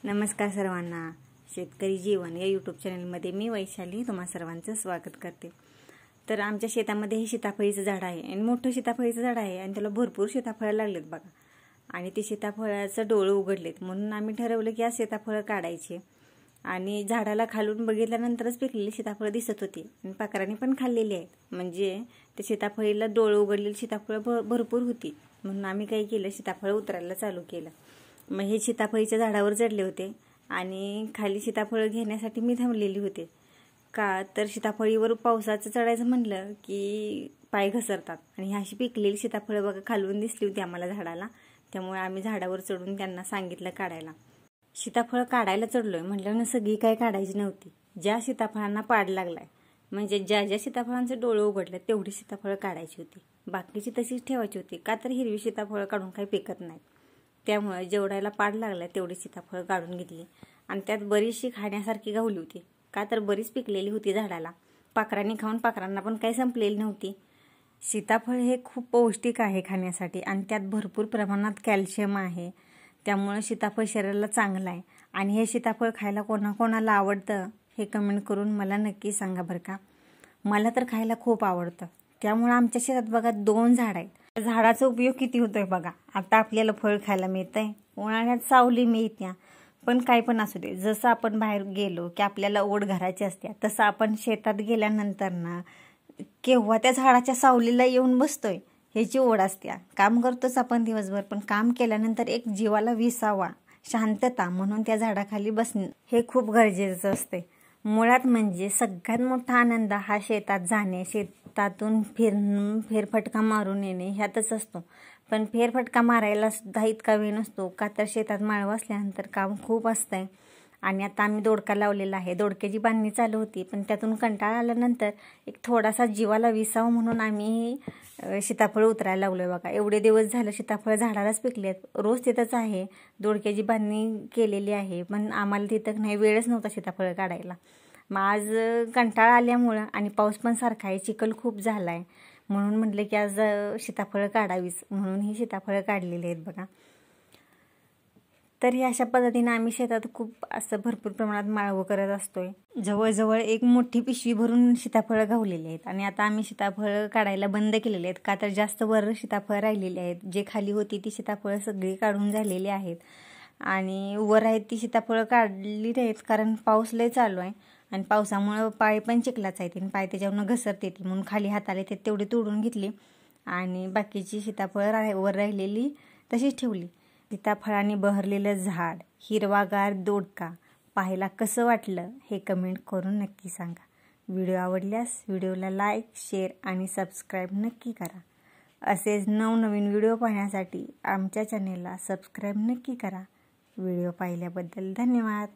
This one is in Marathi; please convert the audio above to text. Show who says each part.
Speaker 1: नमस्कार सर्वांना। शेतकरी जीवन या यूट्यूब चॅनलमध्ये मी वैशाली तुम्हा सर्वांचं स्वागत करते। तर आमच्या शेतामध्ये हे सीताफळीचं झाड आहे आणि मोठं सीताफळीचं झाड आहे आणि त्याला भरपूर सीताफळ लागलेत बघा। आणि ते सीताफळाचं डोळे उघडलेत म्हणून आम्ही ठरवलं की आज सीताफळ काढायचे। आणि झाडाला खालून बघितल्यानंतरच पिकलेली सीताफळ दिसत होती आणि पाखरांनी पण खाल्लेली आहेत, म्हणजे ते सीताफळीला डोळे उघडलेली सीताफळ भरपूर होती म्हणून आम्ही काय केलं, सीताफळ उतरायला चालू केलं। मग हे सीताफळीच्या झाडावर चढले होते आणि खाली सीताफळ घेण्यासाठी मी थांबलेली होते। का तर सीताफळीवर पावसाचं चढायचं म्हणलं की पाय घसरतात आणि अशी पिकलेली सीताफळ बघा खालून दिसली होती आम्हाला झाडाला, त्यामुळे आम्ही झाडावर चढून त्यांना सांगितलं काढायला। सीताफळ काढायला चढलोय म्हटल्यावर सगळी काय काढायची नव्हती। ज्या सीताफळांना पाड लागलाय म्हणजे ज्या ज्या सीताफळांचे डोळे उघडले तेवढी सीताफळ काढायची होती, बाकीची तशीच ठेवायची होती। का तर हिरवी सीताफळ काढून काही पिकत नाही, त्यामुळे जेवढ्याला पाड लागला तेवढी सीताफळ काढून घेतली। आणि त्यात बरीचशी खाण्यासारखी गावली होती, का तर बरीच पिकलेली होती झाडाला। पाखरांनी खाऊन पाखरांना पण काही संपलेली नव्हती। सीताफळ हे खूप पौष्टिक आहे खाण्यासाठी आणि त्यात भरपूर प्रमाणात कॅल्शियम आहे, त्यामुळे सीताफळ शरीराला चांगलं आहे। आणि हे सीताफळ खायला कोणाकोणाला आवडतं हे कमेंट करून मला नक्की सांगा बरं का। मला तर खायला खूप आवडतं, त्यामुळे आमच्या शेतात बघा 2 झाड आहेत। झाडाचा उपयोग किती होतोय बघा। आता आपल्याला फळ खायला मिळतंय, उन्हाळ्यात सावली मिळते, पण काय पण असू दे, जसं आपण बाहेर गेलो की आपल्याला ओढ घराची असते, तसं आपण शेतात गेल्यानंतर ना केव्हा त्या झाडाच्या सावलीला येऊन बसतोय ह्याची ओढ असते। काम करतोच आपण दिवसभर, पण काम केल्यानंतर एक जीवाला विसावा, शांतता म्हणून त्या झाडाखाली बसणं हे खूप गरजेचं असते। मुळात म्हणजे सगळ्यात मोठा आनंद हा शेतात जाणे, शेतातून फेरफटका मारून येणे ह्यातच असतो। पण फेरफटका मारायला सुद्धा इतका वेळ नसतो, का तर शेतात माळव असल्यानंतर काम खूप असतंय। आणि आता आम्ही दोडका लावलेला आहे, दोडक्याची बांधणी चालू होती, पण त्यातून कंटाळा आल्यानंतर एक थोडासा जीवाला विसावा म्हणून आम्ही सीताफळ उतरायला लावलोय बघा। एवढे दिवस झालं सीताफळ झाडालाच पिकलेत, रोज तिथंच आहे, दोडक्याची बांधणी केलेली आहे, पण आम्हाला तिथं नाही, वेळच नव्हता सीताफळ काढायला। मग आज कंटाळा आल्यामुळं आणि पाऊस पण सारखा आहे, चिखल खूप झालाय म्हणून म्हटलं की आज सीताफळ काढावीच, म्हणून ही सीताफळ काढलेली आहेत बघा। तर ही अशा पद्धतीने आम्ही शेतात खूप असं भरपूर प्रमाणात माळव करत असतोय। जवळजवळ एक मोठी पिशवी भरून सीताफळ गावलेली आहेत आणि आता आम्ही सीताफळ काढायला बंद केलेले आहेत, का तर जास्त वर सीताफळ राहिलेली आहेत। जे खाली होती ती सीताफळ सगळी काढून झालेली आहेत आणि वर आहेत ती सीताफळ काढली नाहीत, कारण पाऊस लय चालू आहे आणि पावसामुळे पाय पण चिखलाच आहेत आणि पाय त्याच्यावरून घसरते, म्हणून खाली हाताला ते तेवढी तोडून घेतली आणि बाकीची सीताफळ वर राहिलेली तशीच ठेवली। सीताफळाने बहरलेलं झाड, हिरवागार दोडका पाहायला कसं वाटलं हे कमेंट करून नक्की सांगा। व्हिडिओ आवडल्यास व्हिडिओला लाईक, शेअर आणि सबस्क्राईब नक्की करा। असेच नवनवीन व्हिडिओ पाहण्यासाठी आमच्या चॅनेलला सबस्क्राईब नक्की करा। व्हिडिओ पाहिल्याबद्दल धन्यवाद।